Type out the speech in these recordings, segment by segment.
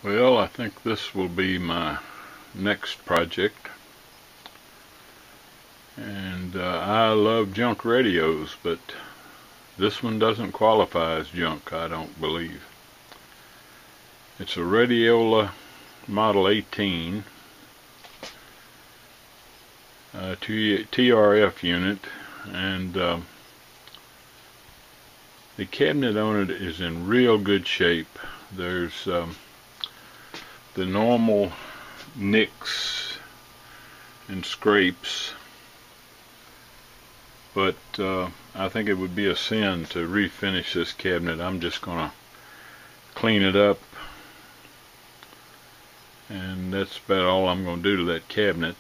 Well, I think this will be my next project. And I love junk radios, but this one doesn't qualify as junk, I don't believe. It's a Radiola Model 18 TRF unit, and the cabinet on it is in real good shape. There's the normal nicks and scrapes, but I think it would be a sin to refinish this cabinet. I'm just gonna clean it up, and that's about all I'm gonna do to that cabinet.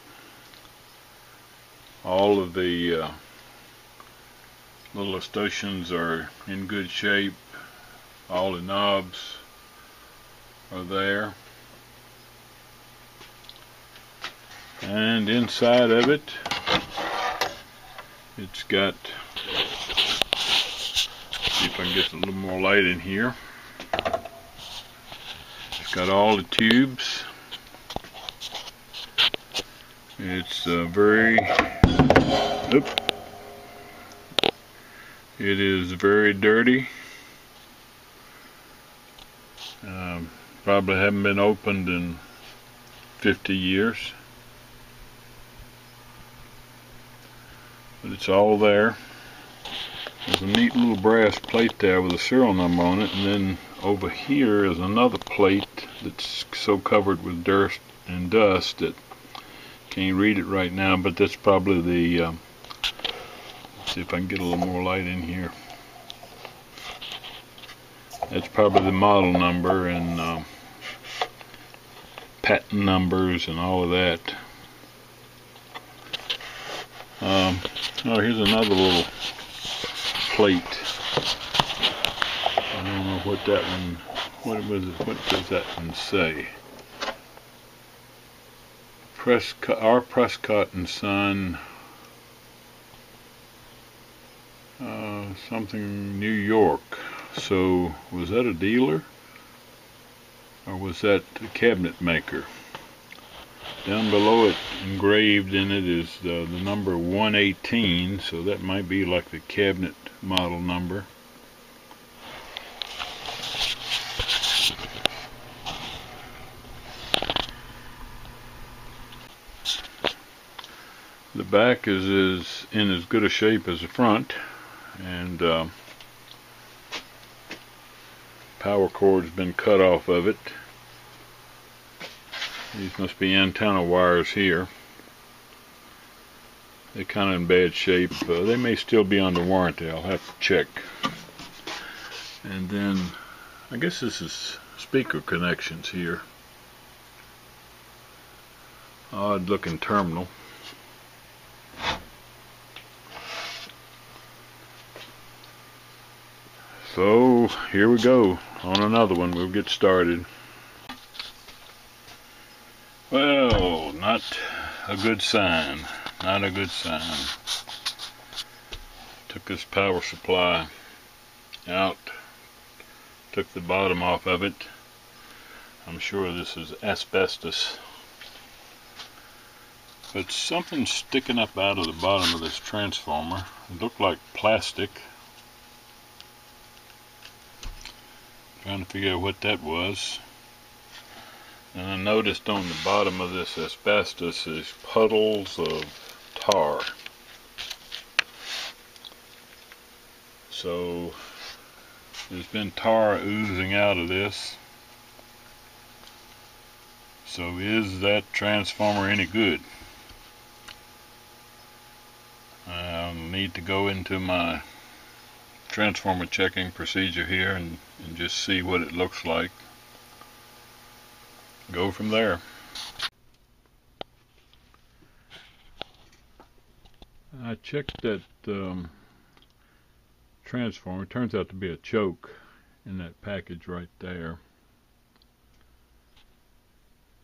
All of the little escutcheons are in good shape. All the knobs are there, and inside of it, it's got, see if I can get a little more light in here. It's got all the tubes. It's it is very dirty. Probably haven't been opened in 50 years. But it's all there. There's a neat little brass plate there with a serial number on it, and then over here is another plate that's so covered with dirt and dust that can't read it right now, but that's probably the let's see if I can get a little more light in here. That's probably the model number and patent numbers and all of that. Oh, here's another little plate. I don't know what that one, what does that one say? R. Prescott and Son, something New York. So was that a dealer, or was that a cabinet maker? Down below it, engraved in it, is the number 118, so that might be like the cabinet model number. The back is in as good a shape as the front, and power cord's been cut off of it. These must be antenna wires here. They're kind of in bad shape. They may still be under warranty. I'll have to check. And then I guess this is speaker connections here. Odd looking terminal. So here we go on another one. We'll get started. Well, not a good sign. Not a good sign. Took this power supply out. Took the bottom off of it. I'm sure this is asbestos. But something's sticking up out of the bottom of this transformer. It looked like plastic. Trying to figure out what that was. And I noticed on the bottom of this asbestos is puddles of tar. So there's been tar oozing out of this. So is that transformer any good? I'll need to go into my transformer checking procedure here and just see what it looks like. Go from there. I checked that transformer. It turns out to be a choke in that package right there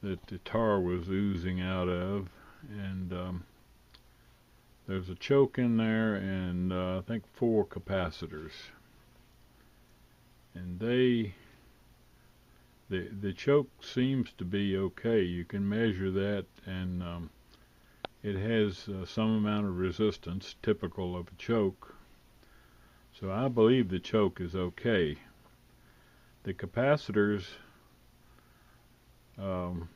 that the tar was oozing out of, and there's a choke in there, and I think 4 capacitors, and they The choke seems to be okay. You can measure that, and it has some amount of resistance, typical of a choke. So I believe the choke is okay. The capacitors, um,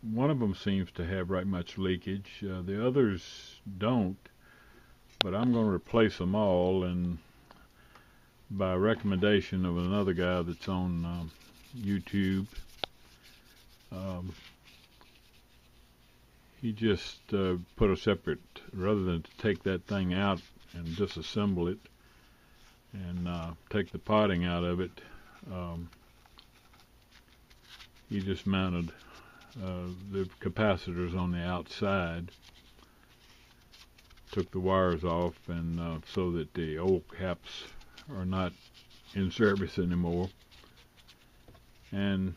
one of them seems to have right much leakage. The others don't, but I'm going to replace them all, and by recommendation of another guy that's on YouTube, um, he just put a separate, rather than to take that thing out and disassemble it and take the potting out of it, he just mounted the capacitors on the outside, took the wires off, and so that the old caps are not in service anymore. And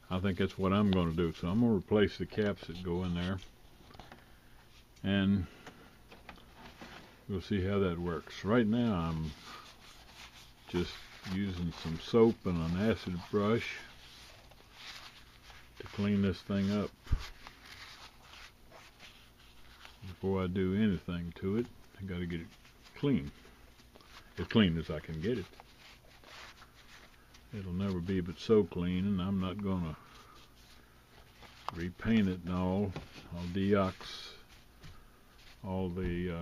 I think that's what I'm going to do. So I'm going to replace the caps that go in there, and we'll see how that works. Right now I'm just using some soap and an acid brush to clean this thing up before I do anything to it. I got to get it clean, as clean as I can get it. It'll never be but so clean, and I'm not gonna repaint it and all. I'll deox all the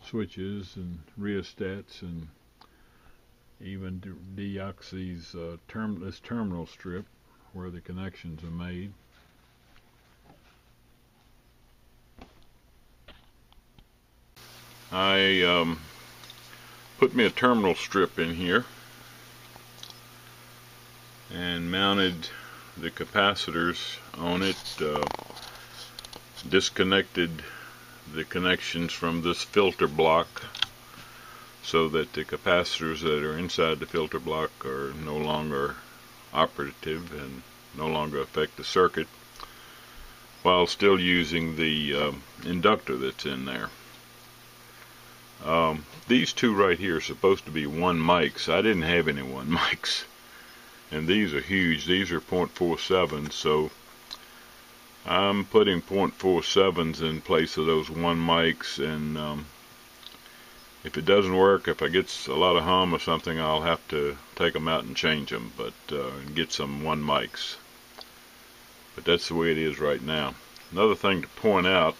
switches and rheostats, and even deox these this terminal strip where the connections are made. I put me a terminal strip in here and mounted the capacitors on it, disconnected the connections from this filter block so that the capacitors that are inside the filter block are no longer operative and no longer affect the circuit, while still using the inductor that's in there. These two right here are supposed to be 1 mics. I didn't have any 1 mics. And these are huge. These are 0.47, so I'm putting 0.47s in place of those 1 mics, and if it doesn't work, if I get a lot of hum or something, I'll have to take them out and change them, but get some 1 mics. But that's the way it is right now. Another thing to point out,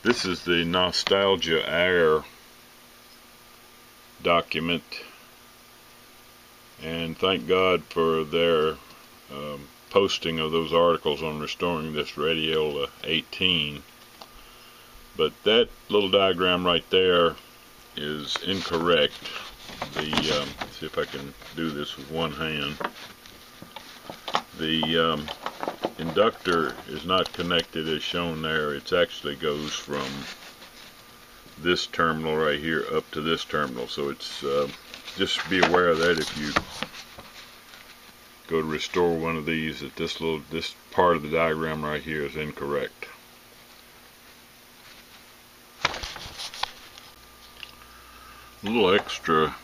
this is the Nostalgia Air document, and thank God for their posting of those articles on restoring this Radiola 18. But that little diagram right there is incorrect. See if I can do this with one hand. The inductor is not connected as shown there. It actually goes from this terminal right here up to this terminal. So it's just be aware of that if you go to restore one of these, that this part of the diagram right here is incorrect. A little extra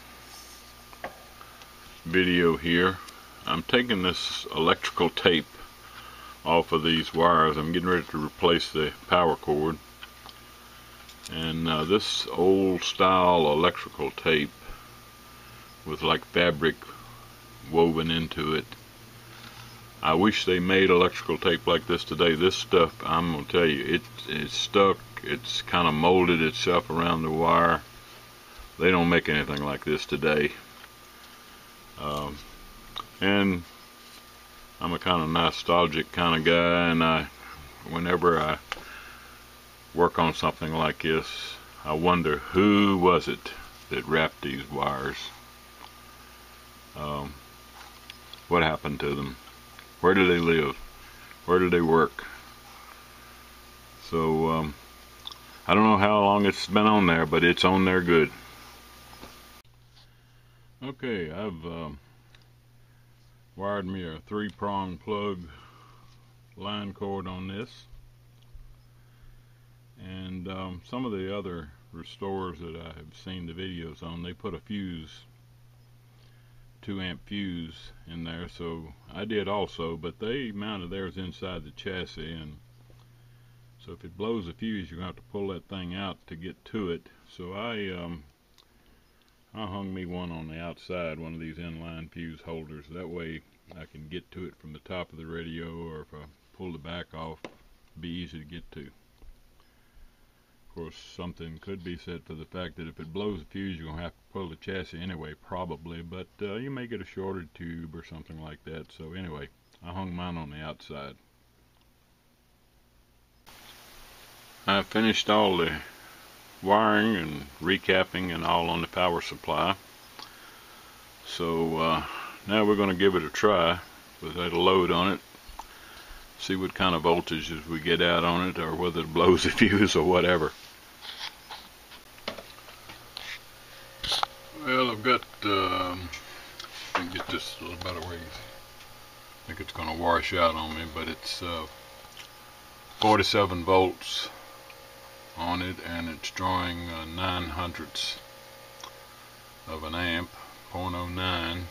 video here. I'm taking this electrical tape off of these wires. I'm getting ready to replace the power cord, and this old style electrical tape with like fabric woven into it. I wish they made electrical tape like this today. This stuff, I'm gonna tell you, it's stuck. It's kind of molded itself around the wire. They don't make anything like this today. And I'm a kind of nostalgic kind of guy, and whenever I work on something like this, I wonder who was it that wrapped these wires. What happened to them? Where do they live? Where do they work? So I don't know how long it's been on there, but it's on there good. Okay, I've wired me a 3-prong plug line cord on this, and some of the other restorers that I have seen the videos on, they put a fuse 2 amp fuse in there, so I did also, but they mounted theirs inside the chassis, and so if it blows a fuse you're going to have to pull that thing out to get to it. So I hung me one on the outside, one of these inline fuse holders. That way I can get to it from the top of the radio, or if I pull the back off, it'd be easy to get to. Of course, something could be said for the fact that if it blows a fuse, you're going to have to pull the chassis anyway, probably, but you may get a shorted tube or something like that. So anyway, I hung mine on the outside. I finished all the wiring and recapping and all on the power supply. So now we're going to give it a try without a load on it. See what kind of voltages we get out on it, or whether it blows a fuse or whatever. Well, I've got, let me get this a little better way. I think it's going to wash out on me, but it's 47 volts on it, and it's drawing 9/100ths of an amp, 0.09.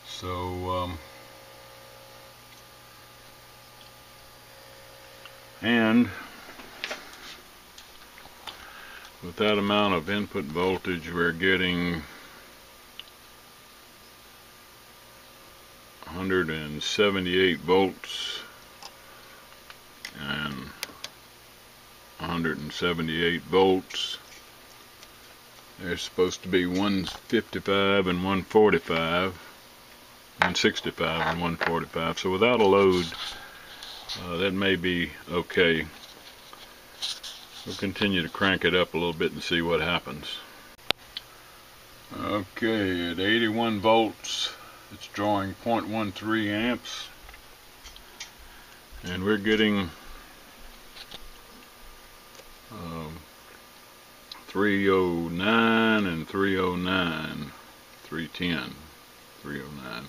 So, and with that amount of input voltage, we're getting 178 volts and 178 volts. There's supposed to be 155 and 145, 165 and 145. So without a load, that may be okay. We'll continue to crank it up a little bit and see what happens. Okay, at 81 volts, it's drawing 0.13 amps, and we're getting 309 and 309, 310, 309.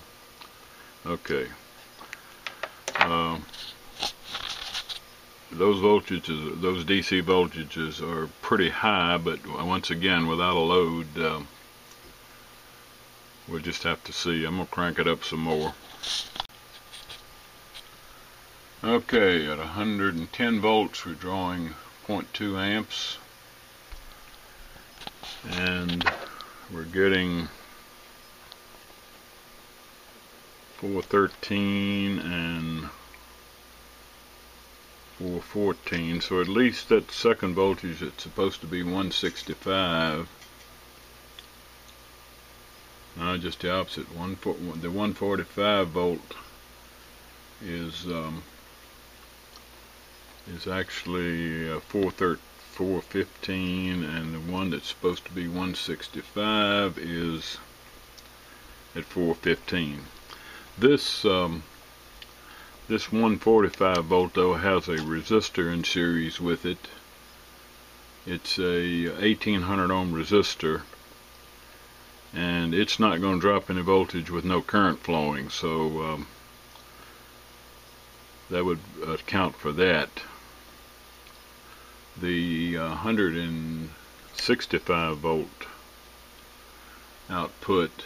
Okay. Those voltages, those DC voltages are pretty high, but once again, without a load, we'll just have to see. I'm going to crank it up some more. Okay, at 110 volts, we're drawing 0.2 amps, and we're getting 413 and 414, so at least that second voltage, it's supposed to be 165. No, just the opposite. The 145 volt is actually 415, and the one that's supposed to be 165 is at 415. This 145 volt though has a resistor in series with it. It's a 1800 ohm resistor, and it's not going to drop any voltage with no current flowing, so that would account for that. The 165 volt output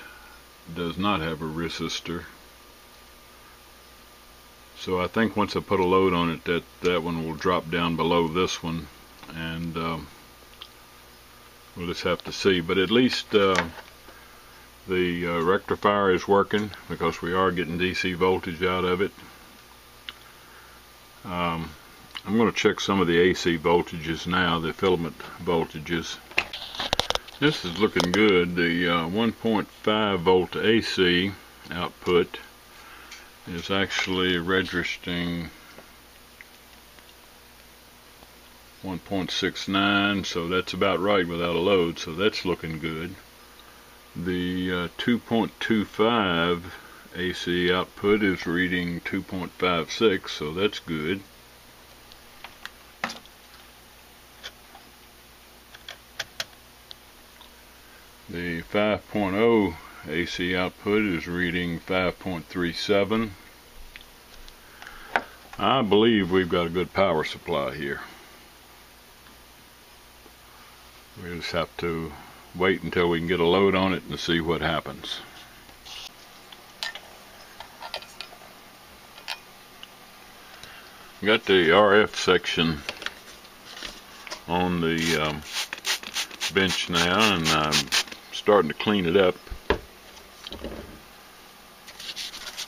does not have a resistor. So I think once I put a load on it, that one will drop down below this one, and we'll just have to see. But at least the rectifier is working, because we are getting DC voltage out of it. I'm going to check some of the AC voltages now, the filament voltages. This is looking good. The 1.5 volt AC output is actually registering 1.69, so that's about right without a load, so that's looking good. The 2.25 AC output is reading 2.56, so that's good. The 5.0 AC output is reading 5.37. I believe we've got a good power supply here. We just have to wait until we can get a load on it and see what happens. Got the RF section on the bench now, and I'm starting to clean it up.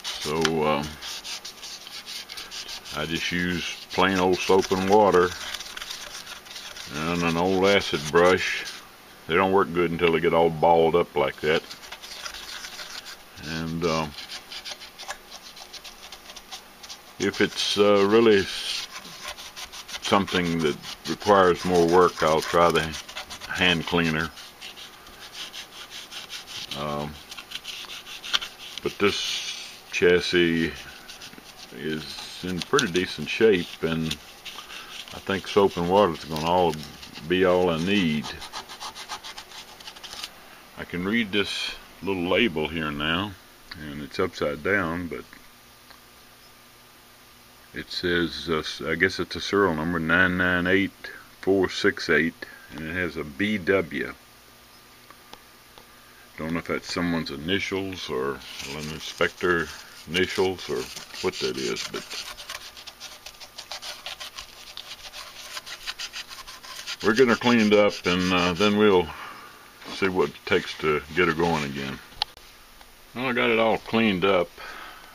So I just use plain old soap and water and an old acid brush. They don't work good until they get all balled up like that. And if it's really something that requires more work, I'll try the hand cleaner. But this chassis is in pretty decent shape, and I think soap and water is going to be all I need. I can read this little label here now, and it's upside down, but it says, I guess it's a serial number, 998468, and it has a BW. Don't know if that's someone's initials or an inspector initials or what that is, but we're getting her cleaned up, and then we'll see what it takes to get her going again. Well, I got it all cleaned up,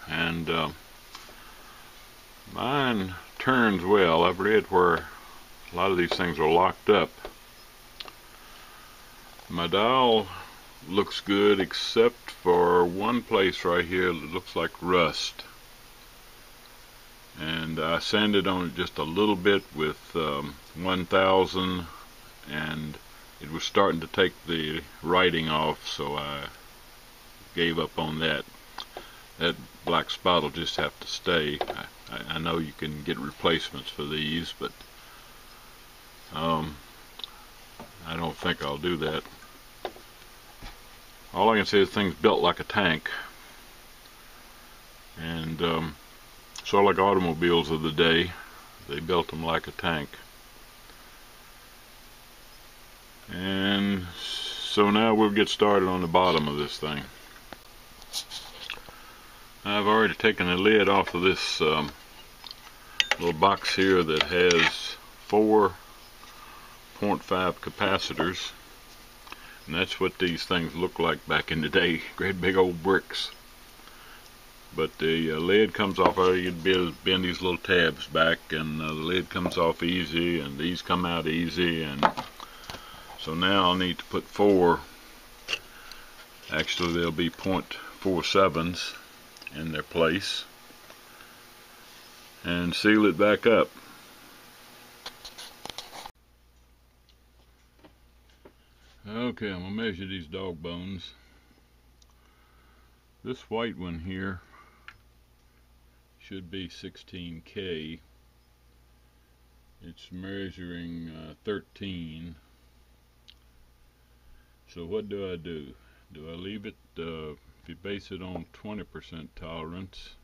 and mine turns well. I've read where a lot of these things are locked up. My dial looks good except for one place right here that looks like rust, and I sanded on it just a little bit with 1000, and it was starting to take the writing off, so I gave up on that. That black spot will just have to stay. I know you can get replacements for these, but I don't think I'll do that. All I can say is things built like a tank, and sort of like automobiles of the day, they built them like a tank. And so now we'll get started on the bottom of this thing. I've already taken the lid off of this little box here that has 4 0.5 capacitors. And that's what these things look like back in the day, great big old bricks. But the lid comes off, you'd be able to bend these little tabs back, and the lid comes off easy, and these come out easy. And so now I'll need to put 4, actually there'll be 0.47s in their place, and seal it back up. Okay, I'm going to measure these dog bones. This white one here should be 16K. It's measuring 13. So what do I do? Do I leave it, if you base it on 20% tolerance,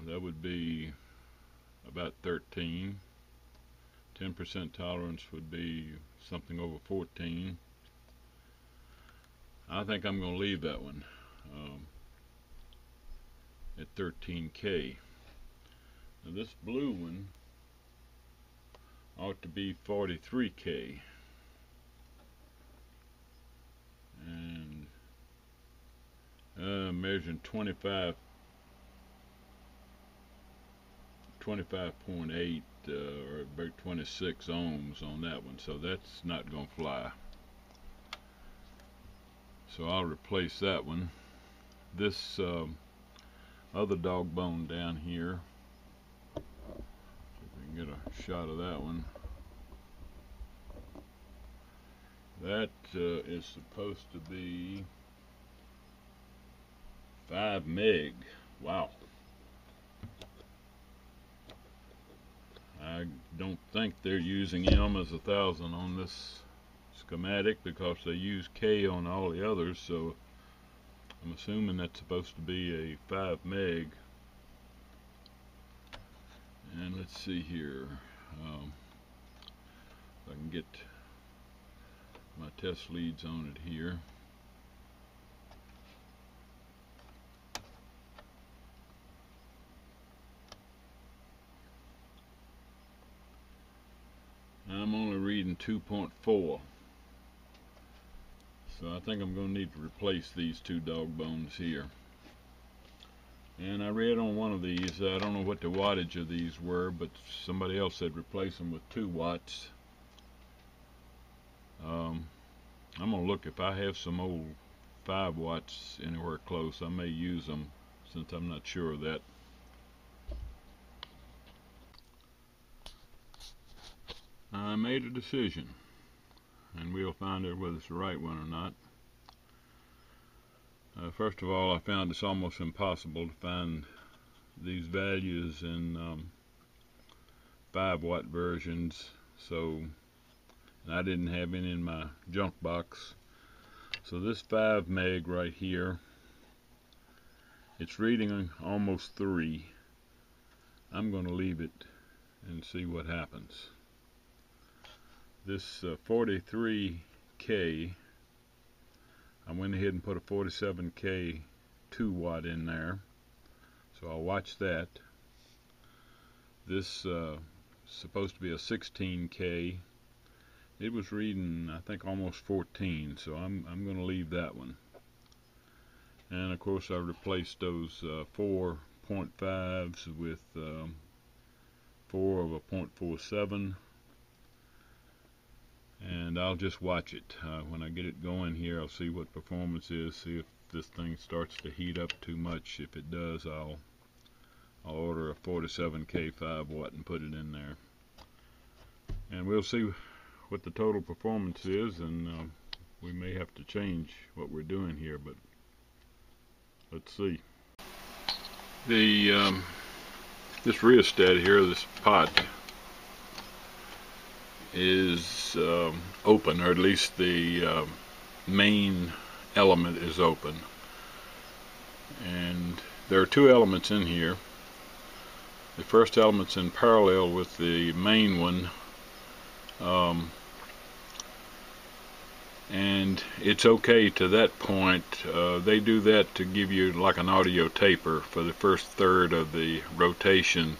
that would be about 13. 10% tolerance would be something over 14. I think I'm going to leave that one at 13K. Now this blue one ought to be 43K, and measuring 25.8 or about 26 ohms on that one, so that's not going to fly. So I'll replace that one. This other dog bone down here, see if we can get a shot of that one. That is supposed to be 5 meg. Wow. I don't think they're using M as 1000 on this schematic, because they use K on all the others, so I'm assuming that's supposed to be a 5 meg. And let's see here, if I can get test leads on it here. I'm only reading 2.4, so I think I'm going to need to replace these two dog bones here. And I read on one of these, I don't know what the wattage of these were, but somebody else said replace them with 2 watts. I'm going to look. If I have some old 5 watts anywhere close, I may use them, since I'm not sure of that. I made a decision, and we'll find out whether it's the right one or not. First of all, I found it's almost impossible to find these values in 5 watt versions, so I didn't have any in my junk box. So this 5 meg right here, it's reading almost 3. I'm going to leave it and see what happens. This 43K, I went ahead and put a 47K 2 watt in there, so I'll watch that. This is supposed to be a 16K. It was reading, I think, almost 14, so I'm going to leave that one. And of course I replaced those 4.5s with 4 of a 0.47, and I'll just watch it. When I get it going here, I'll see what performance is, see if this thing starts to heat up too much. If it does, I'll order a 47K 5 watt and put it in there, and we'll see what the total performance is, and we may have to change what we're doing here, but let's see. This rheostat here, this pot, is open, or at least the main element is open, and there are 2 elements in here. The first element's in parallel with the main one, and it's okay to that point. They do that to give you like an audio taper for the first third of the rotation.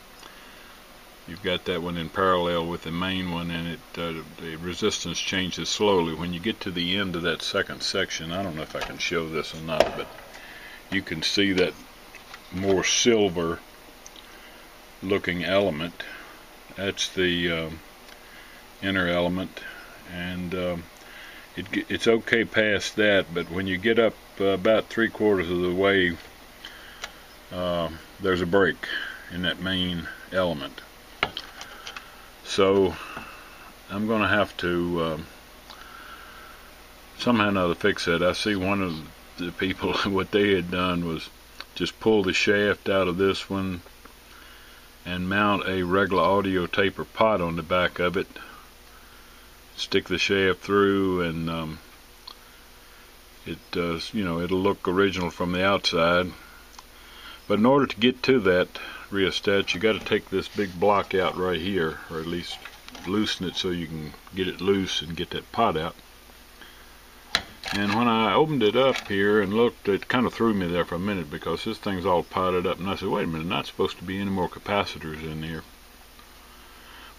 You've got that one in parallel with the main one, and the resistance changes slowly. When you get to the end of that second section, I don't know if I can show this or not, but you can see that more silver looking element. That's the inner element, and it's okay past that, but when you get up about 3/4 of the way, there's a break in that main element. So I'm going to have to somehow or another fix that. I see one of the people, what they had done was just pull the shaft out of this one and mount a regular audio taper pot on the back of it, stick the shaft through, and it does, you know, it'll look original from the outside. But in order to get to that rheostat, you got to take this big block out right here, or at least loosen it so you can get it loose and get that pot out. And when I opened it up here and looked, it kind of threw me there for a minute, because this thing's all potted up, and I said, wait a minute, not supposed to be any more capacitors in here.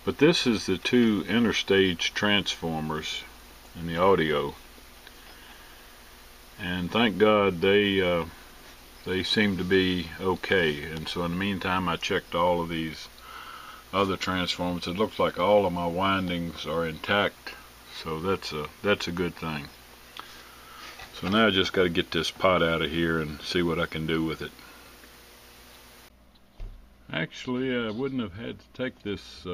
But this is the 2 interstage transformers in the audio, and thank God they seem to be okay. And so in the meantime, I checked all of these other transformers. It looks like all of my windings are intact, so that's a good thing. So now I just got to get this pot out of here and see what I can do with it. Actually, I wouldn't have had to take this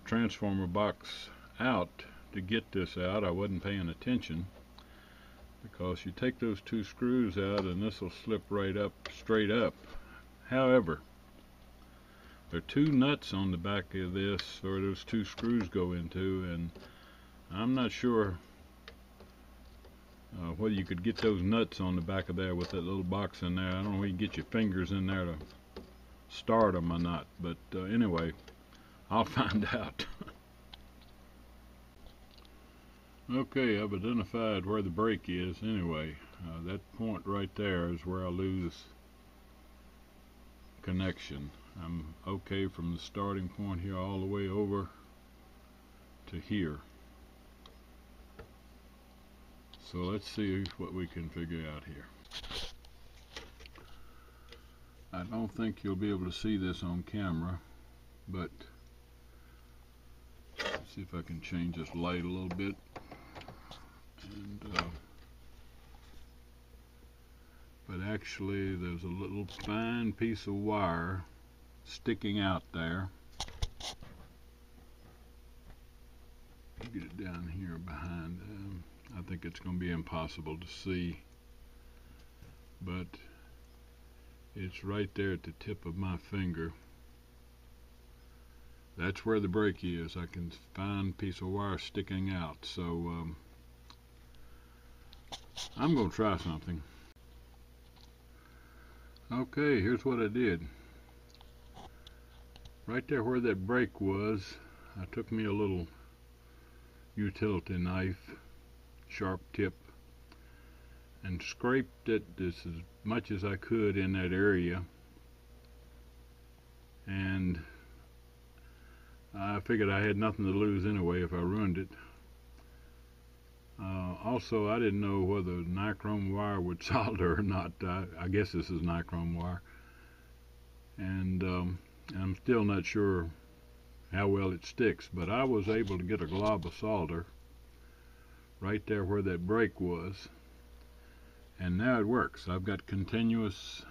transformer box out to get this out. I wasn't paying attention, because you take those 2 screws out and this will slip right up, straight up. However, there are 2 nuts on the back of this, where those 2 screws go into, and I'm not sure whether you could get those nuts on the back of there with that little box in there. I don't know if you can get your fingers in there to start them or not, but anyway, I'll find out. Okay, I've identified where the break is anyway. That point right there is where I lose connection. I'm okay from the starting point here all the way over to here. So let's see what we can figure out here. I don't think you'll be able to see this on camera, but let's see if I can change this light a little bit. And but actually there's a little fine piece of wire sticking out there. Get it down here behind. I think it's going to be impossible to see, but it's right there at the tip of my finger. That's where the break is. I can find a piece of wire sticking out, so I'm going to try something. Okay, here's what I did. Right there where that break was, I took me a little utility knife, sharp tip, and scraped it as much as I could in that area, and I figured I had nothing to lose anyway if I ruined it. Also, I didn't know whether nichrome wire would solder or not. I guess this is nichrome wire, and I'm still not sure how well it sticks, but I was able to get a glob of solder right there where that break was, and now it works. I've got continuous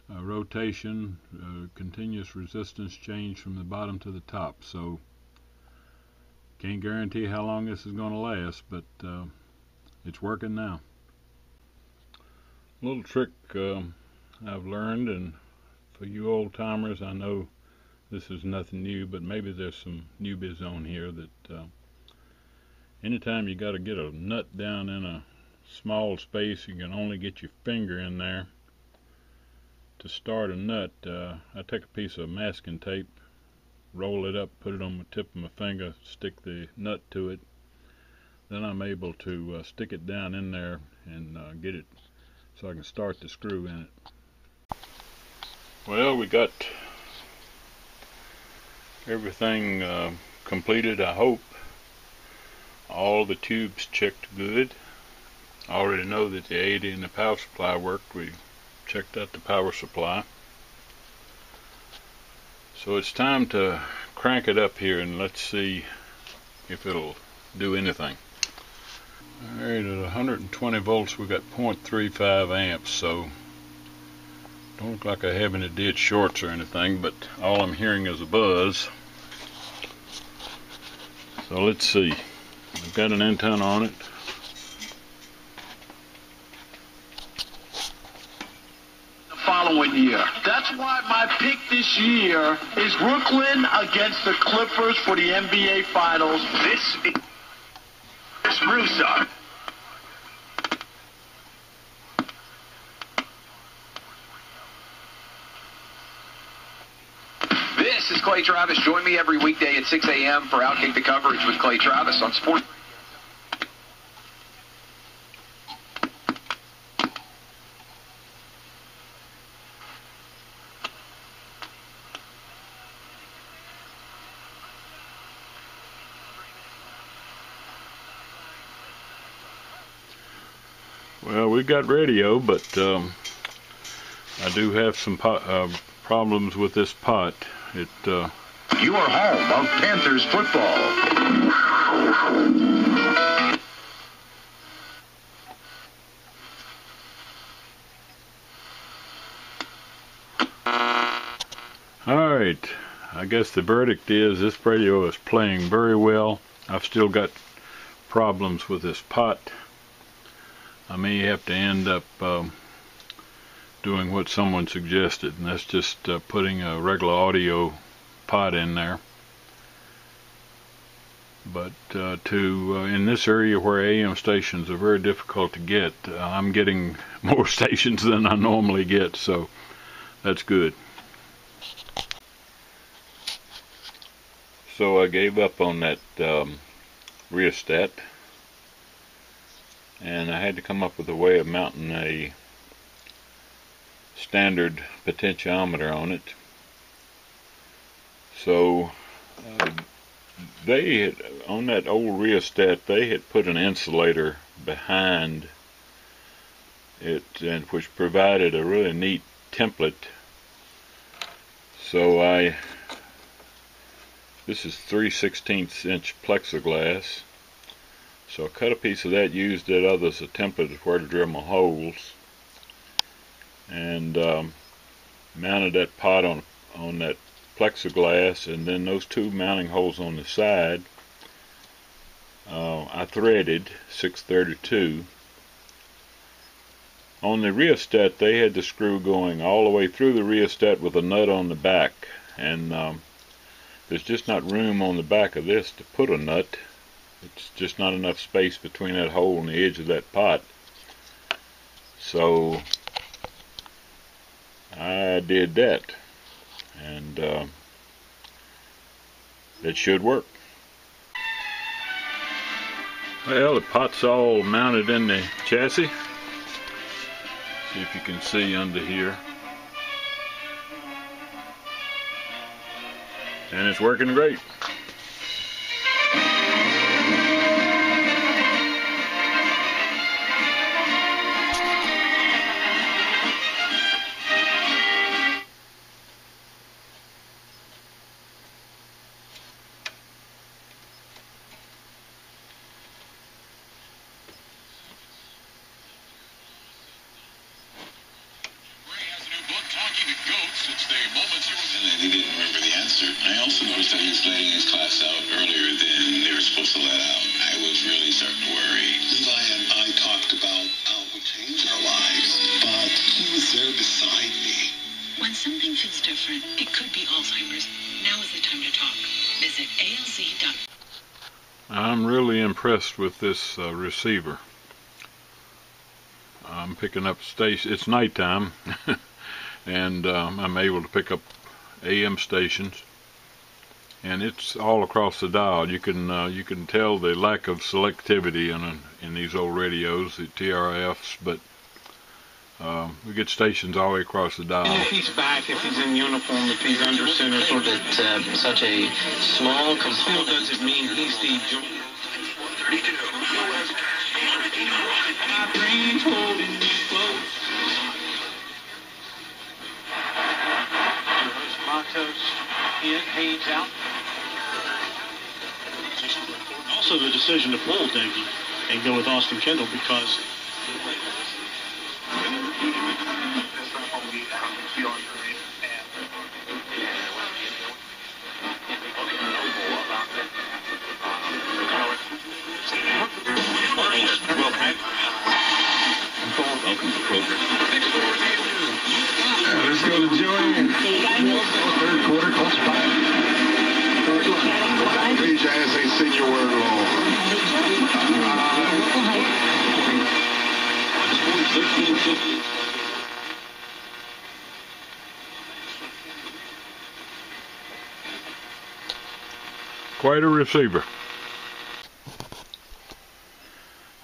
rotation, continuous resistance change from the bottom to the top, so can't guarantee how long this is going to last, but it's working now. A little trick I've learned, and for you old timers, I know this is nothing new, but maybe there's some newbies on here that anytime you got to get a nut down in a small space, you can only get your finger in there to start a nut. I take a piece of masking tape, roll it up, put it on the tip of my finger, stick the nut to it. Then I'm able to stick it down in there and get it so I can start the screw in it. Well, we got everything completed, I hope. All the tubes checked good. I already know that the 80 and the power supply worked. We checked out the power supply. So it's time to crank it up here and let's see if it'll do anything. Alright, at 120 volts we got 0.35 amps, so don't look like I have any dead shorts or anything, but all I'm hearing is a buzz. So let's see. I've got an antenna on it. Following year. That's why my pick this year is Brooklyn against the Clippers for the NBA Finals. This is Russo. This is Clay Travis. Join me every weekday at 6 a.m. for Outkick the Coverage with Clay Travis on Sports. Well, we've got radio, but I do have some problems with this pot. You are home of Panthers football. Alright, I guess the verdict is this radio is playing very well. I've still got problems with this pot. I may have to end up doing what someone suggested, and that's just putting a regular audio pot in there. But in this area where AM stations are very difficult to get, I'm getting more stations than I normally get, so that's good. So I gave up on that rheostat, and I had to come up with a way of mounting a standard potentiometer on it. So they had, on that old rheostat, they had put an insulator behind it, and which provided a really neat template. So this is 3/16 inch plexiglass. So I cut a piece of that, used that other as a template of where to drill my holes, and mounted that pot on that plexiglass, and then those two mounting holes on the side I threaded 632. On the rheostat, they had the screw going all the way through the rheostat with a nut on the back, and there's just not room on the back of this to put a nut. It's just not enough space between that hole and the edge of that pot. So I did that, and it should work. Well, the pot's all mounted in the chassis. See if you can see under here. And it's working great. And he didn't remember the answer. I also noticed that he was letting his class out earlier than they were supposed to let out. I was really starting to worry. Levi and I talked about how we changed our lives, but he was there beside me. When something feels different, it could be Alzheimer's. Now is the time to talk. Visit alz.com. I'm really impressed with this receiver. I'm picking up station. It's nighttime, and I'm able to pick up AM stations, and it's all across the dial. You can tell the lack of selectivity in these old radios, the TRFs, but we get stations all the way across the dial. If he's back, if he's in uniform, if he's under center, sort of such a small component doesn't mean he's the. Hayes out. Also, the decision to pull Deggy and go with Austin Kendall because. Let's go to Joey. Third quarter, Colts five. Please, Jazz ain't seen your word long. Quite a receiver.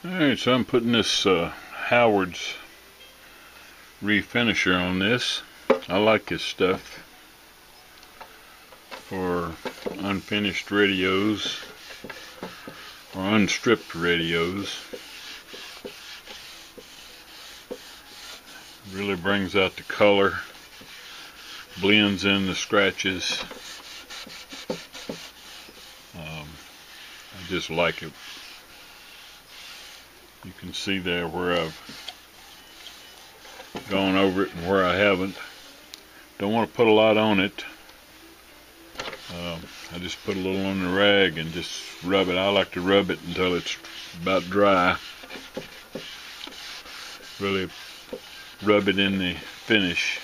Alright, so I'm putting this Howard's refinisher on this. I like his stuff for unfinished radios or unstripped radios. Really brings out the color, blends in the scratches. I just like it. You can see there where I've gone over it and where I haven't. Don't want to put a lot on it. I just put a little on the rag and just rub it. I like to rub it until it's about dry. Really rub it in the finish.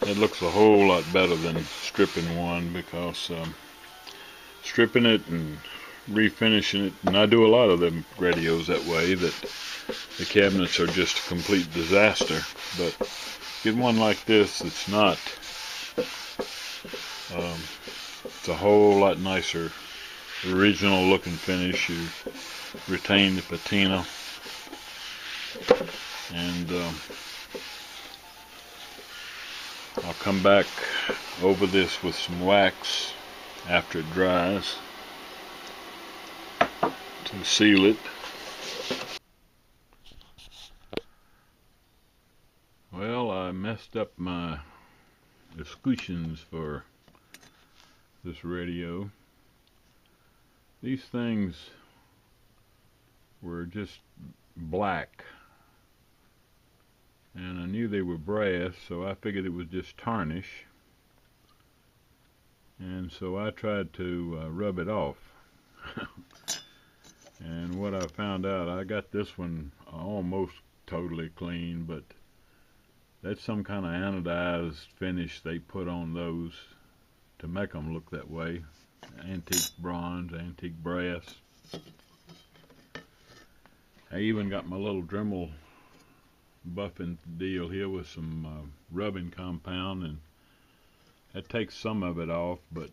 It looks a whole lot better than stripping one, because stripping it and refinishing it, and I do a lot of them radios that way, that the cabinets are just a complete disaster. But get one like this, it's not, it's a whole lot nicer. Original looking finish. You retain the patina, and I'll come back over this with some wax after it dries to seal it. Well, I messed up my escutcheons for this radio. These things were just black, and I knew they were brass, so I figured it was just tarnish, and so I tried to rub it off. And what I found out, I got this one almost totally clean, but that's some kind of anodized finish they put on those to make them look that way. Antique bronze, antique brass. I even got my little Dremel buffing deal here with some rubbing compound, and that takes some of it off, but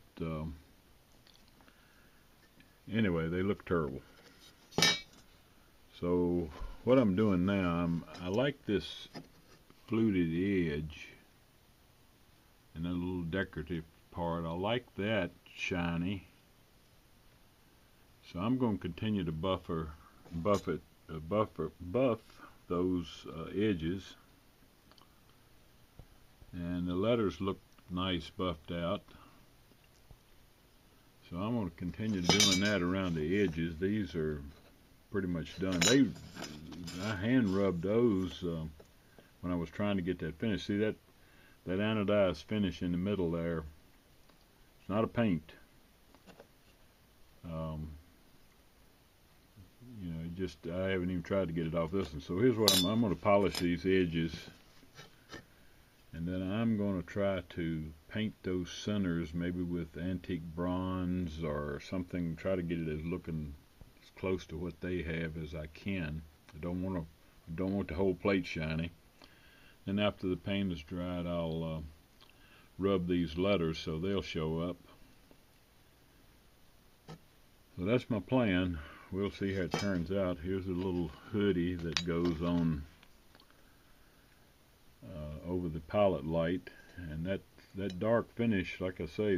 anyway, they look terrible. So what I'm doing now, I like this fluted edge and that little decorative part. I like that shiny, so I'm going to continue to buff those edges, and the letters look nice buffed out, so I'm going to continue doing that around the edges. These are pretty much done. I hand rubbed those when I was trying to get that finish. See that anodized finish in the middle there? It's not a paint. You know, I haven't even tried to get it off this one. So here's what I'm going to polish these edges, and then I'm going to try to paint those centers maybe with antique bronze or something. Try to get it as looking as close to what they have as I can. I don't want the whole plate shiny. Then after the paint is dried, I'll rub these letters so they'll show up. So that's my plan. We'll see how it turns out. Here's a little hoodie that goes on over the palette light, and that dark finish, like I say,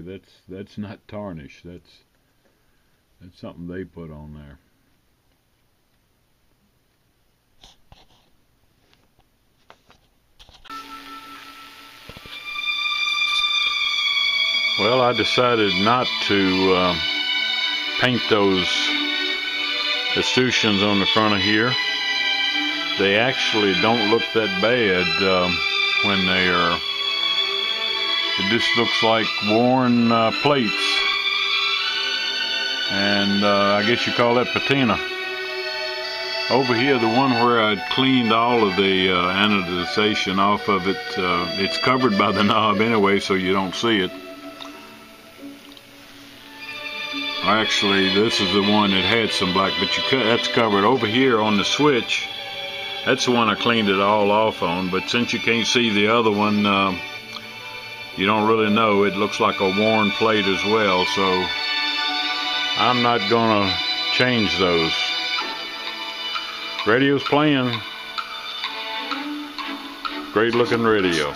that's not tarnish. That's something they put on there. Well, I decided not to paint those escutcheons on the front of here. They actually don't look that bad when they are. It just looks like worn plates, and I guess you call that patina. Over here, the one where I'd cleaned all of the anodization off of it, it's covered by the knob anyway, so you don't see it. Actually, this is the one that had some black, but that's covered. Over here on the switch, that's the one I cleaned it all off on, but since you can't see the other one, you don't really know. It looks like a worn plate as well, so I'm not gonna change those. Radio's playing. Great looking radio.